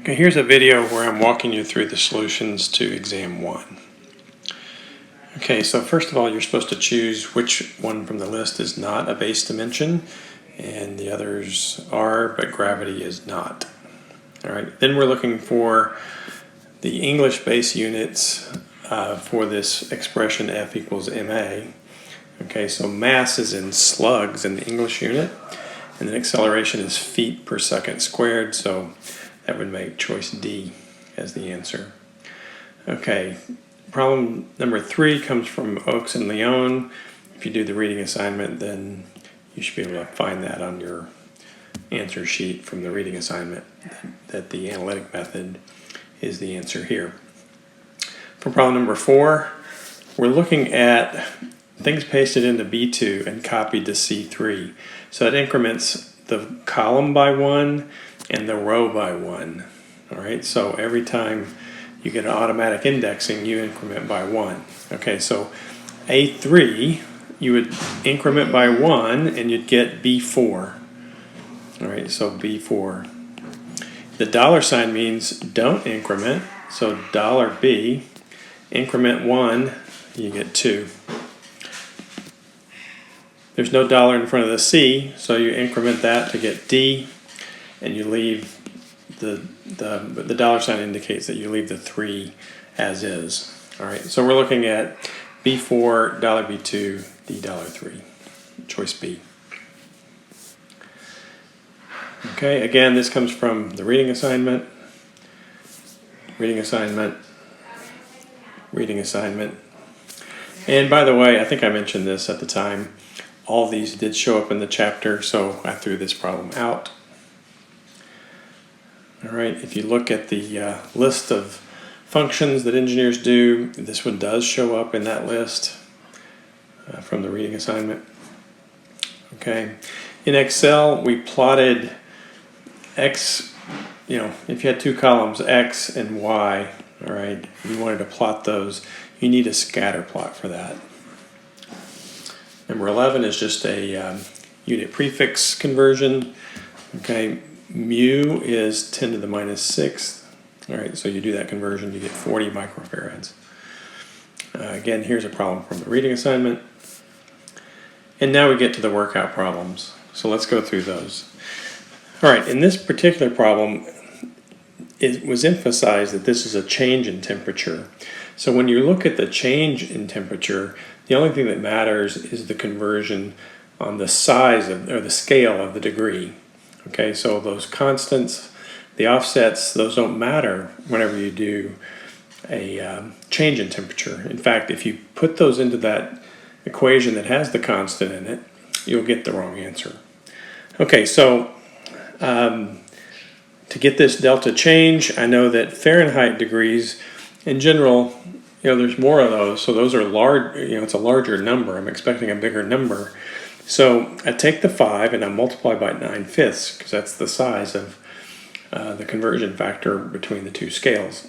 Okay, here's a video where I'm walking you through the solutions to exam 1. Okay, so first of all, you're supposed to choose which one from the list is not a base dimension, and the others are, but gravity is not. All right, then we're looking for the English base units for this expression F equals ma. Okay, so mass is in slugs in the English unit, and then acceleration is feet per second squared, so that would make choice D as the answer. Okay, problem number 3 comes from Oaks and Leon. If you do the reading assignment, then you should be able to find that on your answer sheet from the reading assignment, that the analytic method is the answer here. For problem number 4, we're looking at things pasted into B2 and copied to C3. So it increments the column by 1 and the row by 1. All right, so every time you get an automatic indexing, you increment by 1. Okay, so A3, you would increment by 1 and you'd get B4. All right, so B4. The dollar sign means don't increment, so $B, increment 1, you get 2. There's no dollar in front of the C, so you increment that to get D, and you leave the dollar sign indicates that you leave the 3 as is. All right, so we're looking at B4, $B2, D$3, choice B. Okay, again, this comes from the reading assignment, reading assignment, reading assignment. And by the way, I think I mentioned this at the time, all these did show up in the chapter, so I threw this problem out. All right, if you look at the list of functions that engineers do, this one does show up in that list from the reading assignment. Okay, in Excel, we plotted X, if you had 2 columns, X and Y, all right, you wanted to plot those, you need a scatter plot for that. Number 11 is just a unit prefix conversion. Okay, mu is 10 to the minus 6. All right, so you do that conversion, you get 40 microfarads. Again, here's a problem from the reading assignment. And now we get to the workout problems. So let's go through those. All right, in this particular problem, it was emphasized that this is a change in temperature. So when you look at the change in temperature, the only thing that matters is the conversion on the size of, or the scale of the degree. Okay, so those constants, the offsets, those don't matter whenever you do a change in temperature. In fact, if you put those into that equation that has the constant in it, you'll get the wrong answer. Okay, so to get this delta change, I know that Fahrenheit degrees, in general, there's more of those, so those are large, it's a larger number. I'm expecting a bigger number. So I take the 5 and I multiply by 9/5, because that's the size of the conversion factor between the two scales.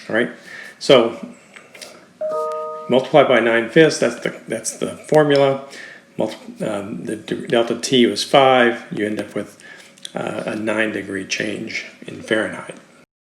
All right, so multiply by 9/5, that's the formula. The delta T was 5, you end up with a 9-degree change in Fahrenheit.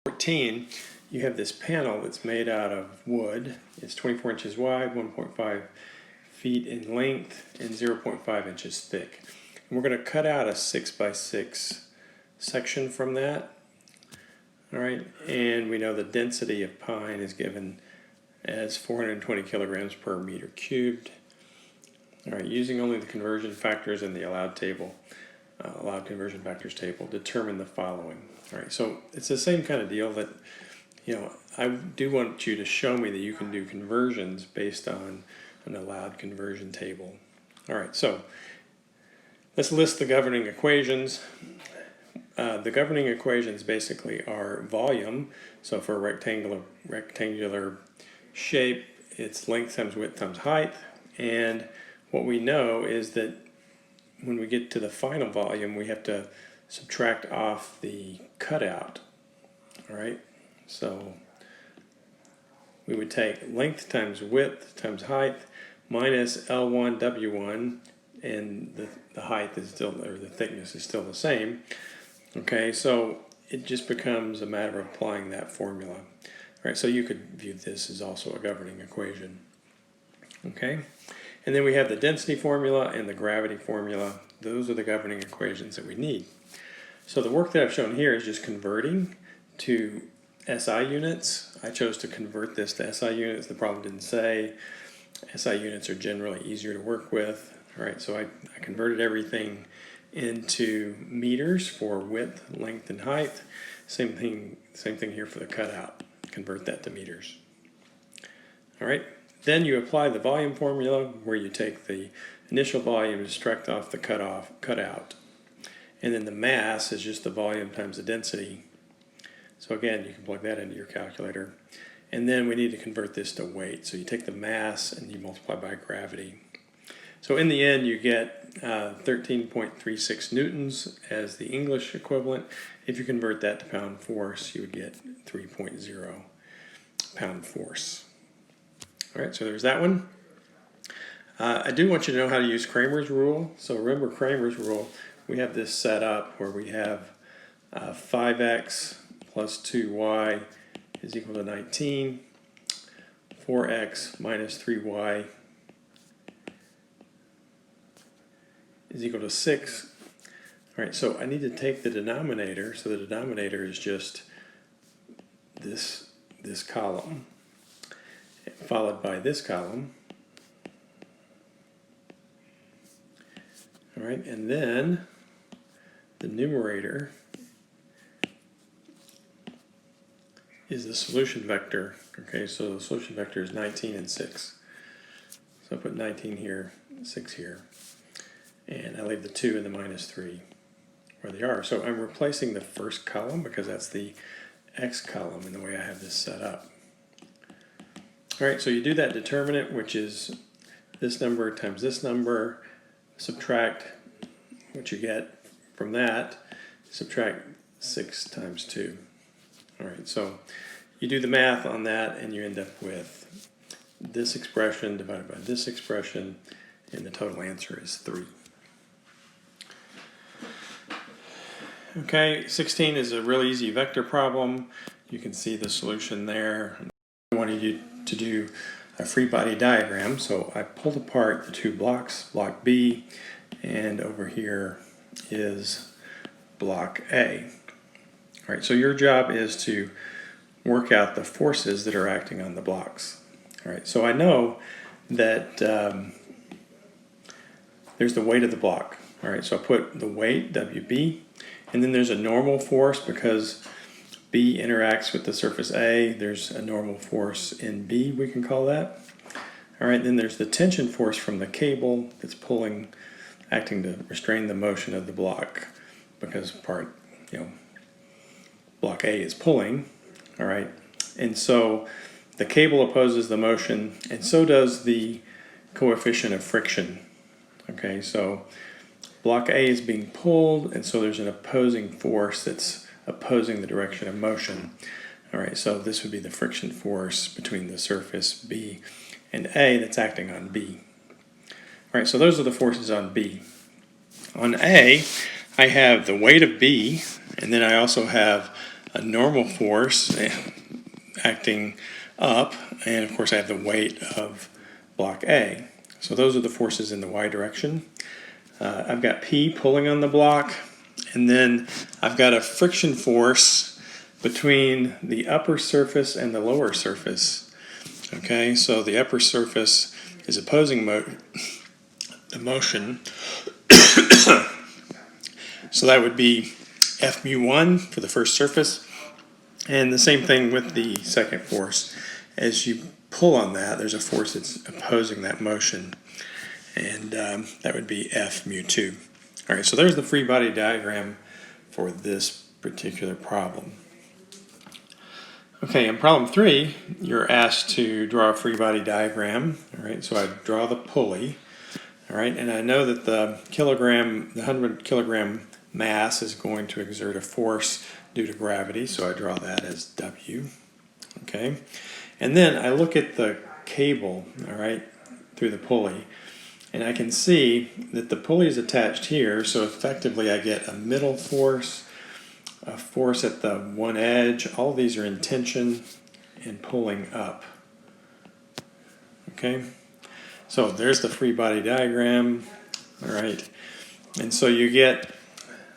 14, you have this panel that's made out of wood. It's 24 inches wide, 1.5 feet in length, and 0.5 inches thick. And we're going to cut out a 6x6 section from that. All right, and we know the density of pine is given as 420 kilograms per meter cubed. All right, using only the conversion factors in the allowed conversion factors table, determine the following. All right, so it's the same kind of deal that, I do want you to show me that you can do conversions based on an allowed conversion table. All right, so let's list the governing equations. The governing equations basically are volume. So for a rectangular shape, it's length times width times height. And what we know is that when we get to the final volume, we have to subtract off the cutout. All right, so we would take length times width times height minus L1 W1, and the height is still, or the thickness is still the same. Okay, so it just becomes a matter of applying that formula. All right, so you could view this as also a governing equation. Okay, and then we have the density formula and the gravity formula. Those are the governing equations that we need. So the work that I've shown here is just converting to SI units. I chose to convert this to SI units. The problem didn't say. SI units are generally easier to work with. All right, so I converted everything into meters for width, length, and height. Same thing here for the cutout. Convert that to meters. All right, then you apply the volume formula where you take the initial volume and subtract off the cutout. And then the mass is just the volume times the density. So again, you can plug that into your calculator. And then we need to convert this to weight. So you take the mass and you multiply by gravity. So in the end, you get 13.36 newtons as the English equivalent. If you convert that to pound force, you would get 3.0 pound force. All right, so there's that one. I do want you to know how to use Cramer's rule. So remember Cramer's rule. We have this set up where we have 5x plus 2y is equal to 19, 4x minus 3y is equal to 6. All right, so I need to take the denominator, so the denominator is just this column, followed by this column. All right, and then the numerator is the solution vector. Okay, so the solution vector is 19 and 6. So I put 19 here, 6 here. And I leave the 2 and the minus 3 where they are. So I'm replacing the first column because that's the x column in the way I have this set up. All right, so you do that determinant, which is this number times this number, subtract what you get from that, subtract 6 times 2. All right, so you do the math on that and you end up with this expression divided by this expression, and the total answer is 3. Okay, 16 is a really easy vector problem. You can see the solution there. I wanted you to do a free body diagram, so I pulled apart the two blocks, block B, and over here is block A. All right, so your job is to work out the forces that are acting on the blocks. All right, so I know that there's the weight of the block. All right, so I put the weight, WB, and then there's a normal force because B interacts with the surface A. There's a normal force in B, we can call that. All right, then there's the tension force from the cable that's pulling, acting to restrain the motion of the block because block A is pulling. All right, and so the cable opposes the motion, and so does the coefficient of friction. Okay, so block A is being pulled, and so there's an opposing force that's opposing the direction of motion. All right, so this would be the friction force between the surface B and A that's acting on B. All right, so those are the forces on B. On A, I have the weight of B, and then I also have a normal force acting up, and of course I have the weight of block A. So those are the forces in the y direction. I've got P pulling on the block, and then I've got a friction force between the upper surface and the lower surface. Okay, so the upper surface is opposing the motion. So that would be F mu1 for the first surface, and the same thing with the second force. As you pull on that, there's a force that's opposing that motion, and that would be F mu2. All right, so there's the free body diagram for this particular problem. Okay, in problem 3, you're asked to draw a free body diagram. All right, so I draw the pulley. All right, and I know that the 100 kilogram mass is going to exert a force due to gravity, so I draw that as W. Okay, and then I look at the cable, all right, through the pulley, and I can see that the pulley is attached here, so effectively I get a middle force a force at the one edge. All of these are in tension and pulling up. Okay, so there's the free body diagram. All right, and so you get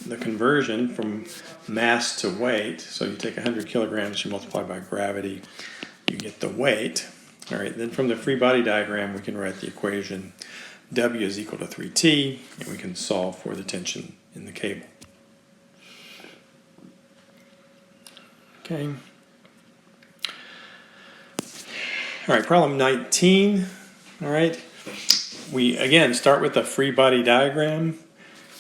the conversion from mass to weight. So you take 100 kilograms, you multiply by gravity, you get the weight. All right, then from the free body diagram, we can write the equation W is equal to 3T, and we can solve for the tension in the cable. Okay. All right, problem 19. All right, we again start with the free body diagram.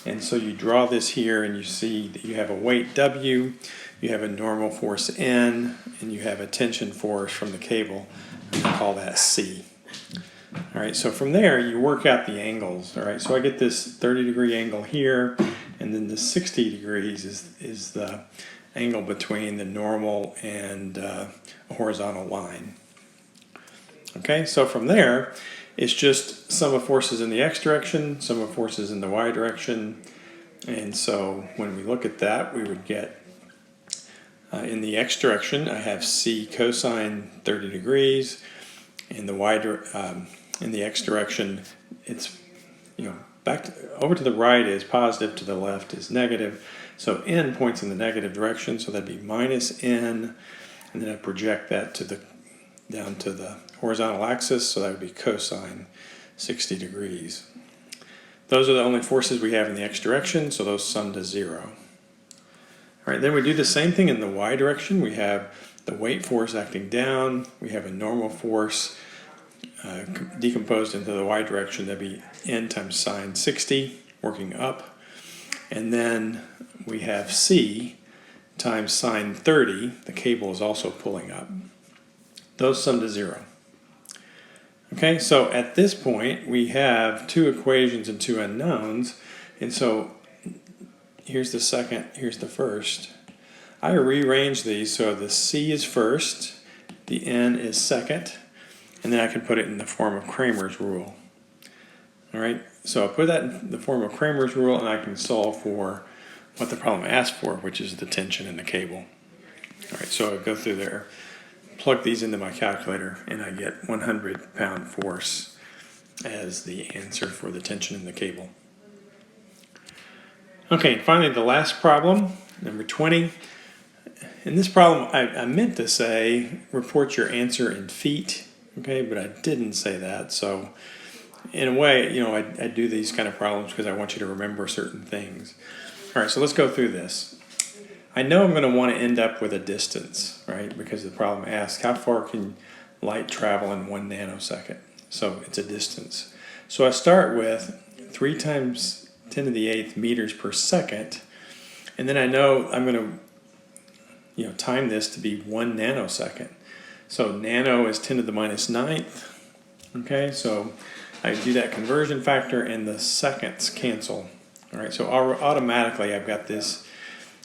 And so you draw this here and you see that you have a weight W, you have a normal force N, and you have a tension force from the cable. We call that C. All right, so from there you work out the angles. All right, so I get this 30-degree angle here, and then the 60 degrees is the angle between the normal and a horizontal line. Okay, so from there, it's just sum of forces in the x direction, sum of forces in the y direction. And so when we look at that, we would get in the x direction, I have C cosine 30 degrees. In the in the x direction, it's over to the right is positive, to the left is negative. So n points in the negative direction, so that'd be minus n, and then I project that down to the horizontal axis, so that would be cosine 60 degrees. Those are the only forces we have in the x direction, so those sum to 0. All right, then we do the same thing in the y direction. We have the weight force acting down, we have a normal force decomposed into the y direction, that'd be n times sine 60, working up. And then we have C times sine 30, the cable is also pulling up. Those sum to 0. Okay, so at this point we have two equations and two unknowns, and so here's the second, here's the first. I rearrange these so the C is first, the N is second, and then I can put it in the form of Cramer's rule. All right, so I put that in the form of Cramer's rule, and I can solve for what the problem asked for, which is the tension in the cable. All right, so I go through there, plug these into my calculator, and I get 100-pound force as the answer for the tension in the cable. Okay, and finally the last problem, number 20. In this problem, I meant to say report your answer in feet, okay, but I didn't say that. So in a way, I do these kind of problems because I want you to remember certain things. All right, so let's go through this. I know I'm going to want to end up with a distance, right? Because the problem asks how far can light travel in 1 nanosecond? So it's a distance. So I start with 3 times 10 to the 8th meters per second, and then I know I'm going to time this to be 1 nanosecond. So nano is 10 to the minus 9th. Okay, so I do that conversion factor, and the seconds cancel. All right, so automatically I've got this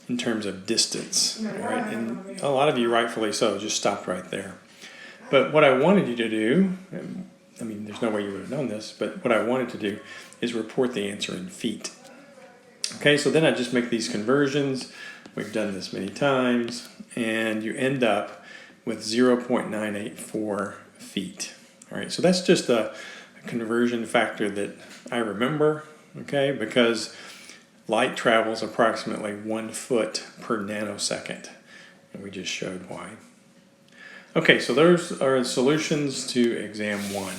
in terms of distance, all right? And a lot of you, rightfully so, just stopped right there. But what I wanted you to do, I mean, there's no way you would have known this, but what I wanted to do is report the answer in feet. Okay, so then I just make these conversions. We've done this many times, and you end up with 0.984 feet. All right, so that's just a conversion factor that I remember, okay, because light travels approximately 1 foot per nanosecond, and we just showed why. Okay, so those are the solutions to exam 1.